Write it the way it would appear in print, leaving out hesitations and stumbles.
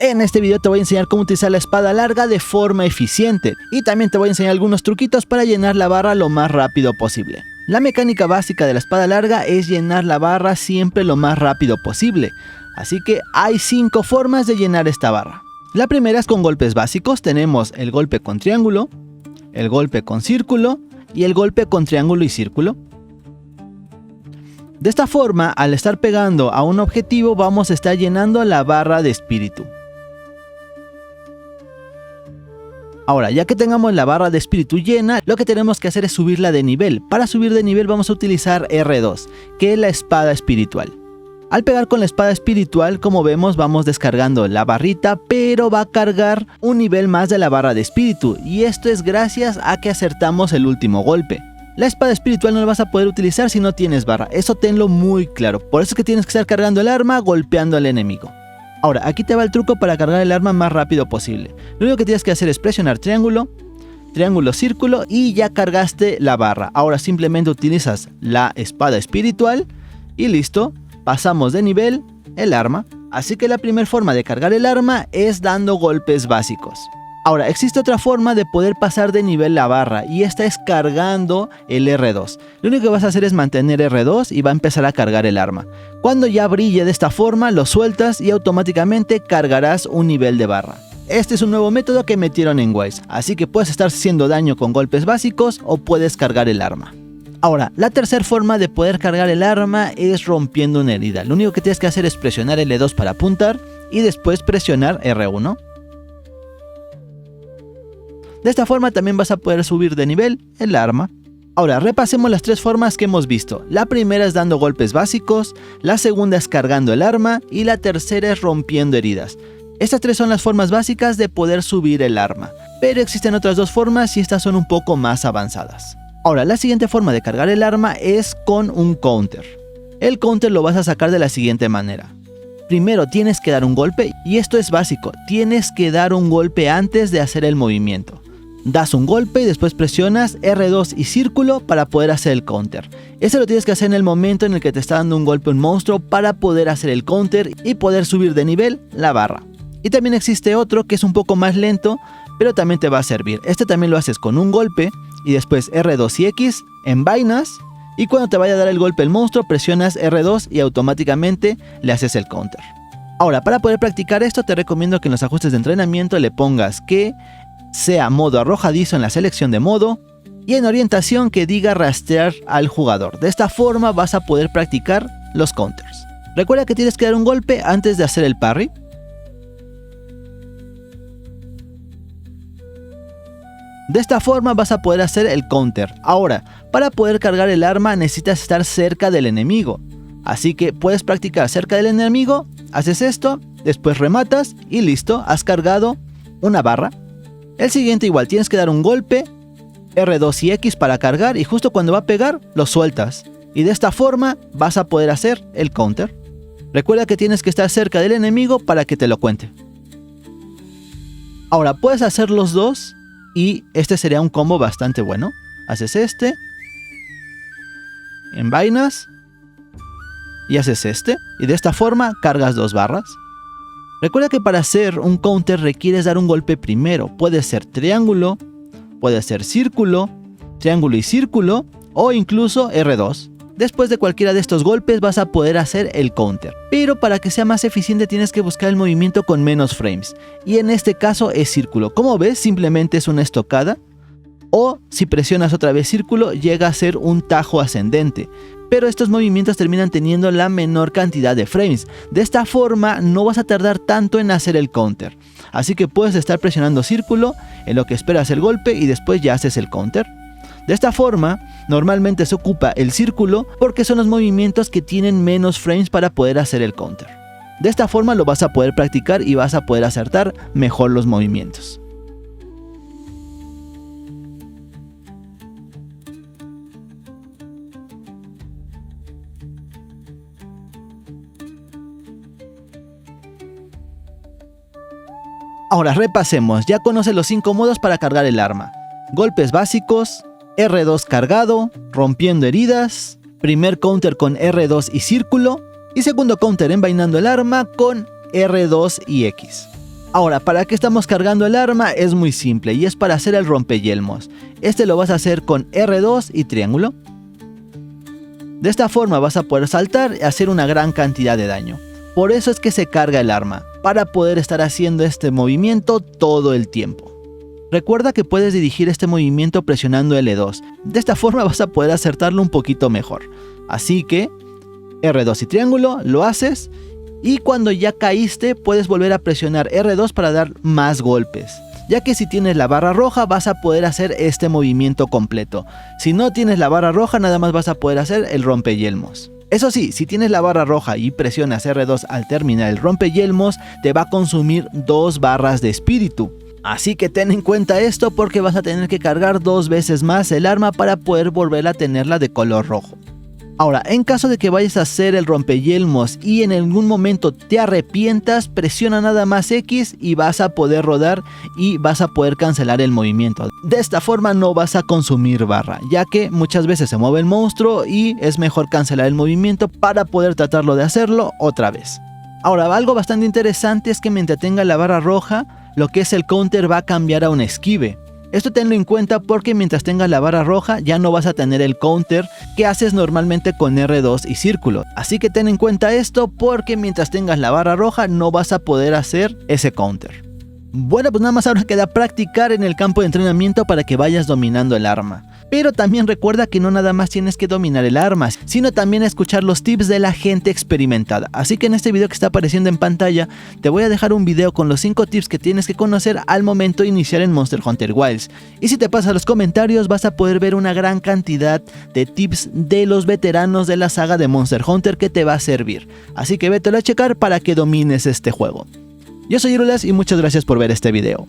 En este video te voy a enseñar cómo utilizar la espada larga de forma eficiente y también te voy a enseñar algunos truquitos para llenar la barra lo más rápido posible. La mecánica básica de la espada larga es llenar la barra siempre lo más rápido posible, así que hay 5 formas de llenar esta barra. La primera es con golpes básicos. Tenemos el golpe con triángulo, el golpe con círculo y el golpe con triángulo y círculo. De esta forma, al estar pegando a un objetivo, vamos a estar llenando la barra de espíritu. Ahora, ya que tengamos la barra de espíritu llena, lo que tenemos que hacer es subirla de nivel. Para subir de nivel vamos a utilizar R2, que es la espada espiritual. Al pegar con la espada espiritual, como vemos, vamos descargando la barrita, pero va a cargar un nivel más de la barra de espíritu, y esto es gracias a que acertamos el último golpe. La espada espiritual no la vas a poder utilizar si no tienes barra, eso tenlo muy claro. Por eso es que tienes que estar cargando el arma, golpeando al enemigo. Ahora, aquí te va el truco para cargar el arma más rápido posible. Lo único que tienes que hacer es presionar triángulo, triángulo, círculo y ya cargaste la barra. Ahora simplemente utilizas la espada espiritual y listo, pasamos de nivel el arma. Así que la primera forma de cargar el arma es dando golpes básicos. Ahora, existe otra forma de poder pasar de nivel la barra y esta es cargando el R2. Lo único que vas a hacer es mantener R2 y va a empezar a cargar el arma. Cuando ya brille de esta forma, lo sueltas y automáticamente cargarás un nivel de barra. Este es un nuevo método que metieron en Wise, así que puedes estar haciendo daño con golpes básicos o puedes cargar el arma. Ahora, la tercera forma de poder cargar el arma es rompiendo una herida. Lo único que tienes que hacer es presionar L2 para apuntar y después presionar R1. De esta forma también vas a poder subir de nivel el arma. Ahora repasemos las 3 formas que hemos visto. La primera es dando golpes básicos, la segunda es cargando el arma y la tercera es rompiendo heridas. Estas 3 son las formas básicas de poder subir el arma, pero existen otras 2 formas y estas son un poco más avanzadas. Ahora, la siguiente forma de cargar el arma es con un counter. El counter lo vas a sacar de la siguiente manera. Primero tienes que dar un golpe y esto es básico, tienes que dar un golpe antes de hacer el movimiento. Das un golpe y después presionas R2 y círculo para poder hacer el counter. Eso lo tienes que hacer en el momento en el que te está dando un golpe un monstruo para poder hacer el counter y poder subir de nivel la barra. Y también existe otro que es un poco más lento, pero también te va a servir. Este también lo haces con un golpe y después R2 y X, envainas y cuando te vaya a dar el golpe el monstruo presionas R2 y automáticamente le haces el counter. Ahora, para poder practicar esto te recomiendo que en los ajustes de entrenamiento le pongas que sea modo arrojadizo en la selección de modo y en orientación que diga rastrear al jugador. De esta forma vas a poder practicar los counters. Recuerda que tienes que dar un golpe antes de hacer el parry. De esta forma vas a poder hacer el counter. Ahora, para poder cargar el arma necesitas estar cerca del enemigo. Así que puedes practicar cerca del enemigo, haces esto, después rematas y listo, has cargado una barra. El siguiente igual, tienes que dar un golpe, R2 y X para cargar y justo cuando va a pegar, lo sueltas. Y de esta forma vas a poder hacer el counter. Recuerda que tienes que estar cerca del enemigo para que te lo cuente. Ahora puedes hacer los dos y este sería un combo bastante bueno. Haces este, envainas y haces este. Y de esta forma cargas 2 barras. Recuerda que para hacer un counter requieres dar un golpe primero. Puede ser triángulo, puede ser círculo, triángulo y círculo o incluso R2. Después de cualquiera de estos golpes vas a poder hacer el counter. Pero para que sea más eficiente tienes que buscar el movimiento con menos frames. Y en este caso es círculo. Como ves, simplemente es una estocada. O si presionas otra vez círculo llega a ser un tajo ascendente. Pero estos movimientos terminan teniendo la menor cantidad de frames. De esta forma no vas a tardar tanto en hacer el counter. Así que puedes estar presionando círculo en lo que esperas el golpe y después ya haces el counter. De esta forma, normalmente se ocupa el círculo porque son los movimientos que tienen menos frames para poder hacer el counter. De esta forma lo vas a poder practicar y vas a poder acertar mejor los movimientos. Ahora repasemos, ya conoces los 5 modos para cargar el arma. Golpes básicos, R2 cargado, rompiendo heridas, primer counter con R2 y círculo, y segundo counter envainando el arma con R2 y X. Ahora, ¿para qué estamos cargando el arma? Es muy simple y es para hacer el rompeyelmos. Este lo vas a hacer con R2 y triángulo. De esta forma vas a poder saltar y hacer una gran cantidad de daño. Por eso es que se carga el arma, para poder estar haciendo este movimiento todo el tiempo. Recuerda que puedes dirigir este movimiento presionando L2. De esta forma vas a poder acertarlo un poquito mejor. Así que R2 y triángulo, lo haces. Y cuando ya caíste puedes volver a presionar R2 para dar más golpes, ya que si tienes la barra roja vas a poder hacer este movimiento completo. Si no tienes la barra roja nada más vas a poder hacer el rompeyelmos. Eso sí, si tienes la barra roja y presionas R2 al terminar el rompeyelmos, te va a consumir 2 barras de espíritu. Así que ten en cuenta esto porque vas a tener que cargar 2 veces más el arma para poder volver a tenerla de color rojo. Ahora, en caso de que vayas a hacer el rompeyelmos y en algún momento te arrepientas, presiona nada más X y vas a poder rodar y vas a poder cancelar el movimiento. De esta forma no vas a consumir barra, ya que muchas veces se mueve el monstruo y es mejor cancelar el movimiento para poder tratarlo de hacerlo otra vez. Ahora, algo bastante interesante es que mientras tenga la barra roja, lo que es el counter va a cambiar a un esquive. Esto tenlo en cuenta porque mientras tengas la barra roja ya no vas a tener el counter que haces normalmente con R2 y círculo. Así que ten en cuenta esto porque mientras tengas la barra roja no vas a poder hacer ese counter. Bueno, pues nada más ahora queda practicar en el campo de entrenamiento para que vayas dominando el arma. Pero también recuerda que no nada más tienes que dominar el arma, sino también escuchar los tips de la gente experimentada. Así que en este video que está apareciendo en pantalla, te voy a dejar un video con los 5 tips que tienes que conocer al momento de iniciar en Monster Hunter Wilds. Y si te pasas a los comentarios vas a poder ver una gran cantidad de tips de los veteranos de la saga de Monster Hunter que te va a servir. Así que vételo a checar para que domines este juego. Yo soy Irulas y muchas gracias por ver este video.